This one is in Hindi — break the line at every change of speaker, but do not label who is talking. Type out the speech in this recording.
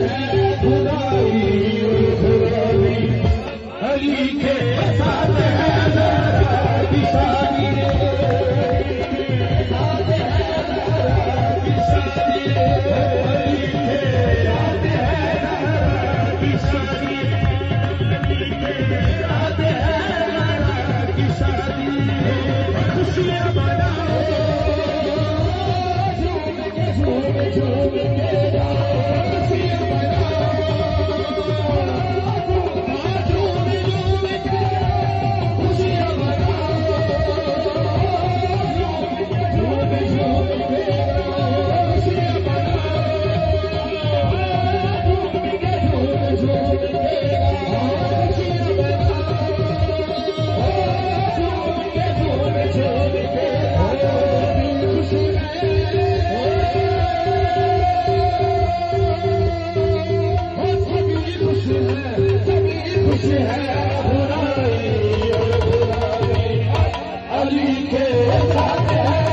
है खुदाई और खुदाई, अली के साथ है ज़रा की शादी रे, साथ है ज़रा की शादी रे, अली के साथ है ज़रा की शादी रे, अली के साथ है ज़रा की शादी रे, खुशियाँ मनाओ झूम झूम के जाओ, खुशियाँ मनाओ झूम झूम के, खुशियाँ मनाओ झूम झूम के जाओ, खुशियाँ मनाओ झूम झूम के जाओ, खुशियाँ मनाओ झूम झूम के खुश है खुदाई और खुदाई, अली के साथ है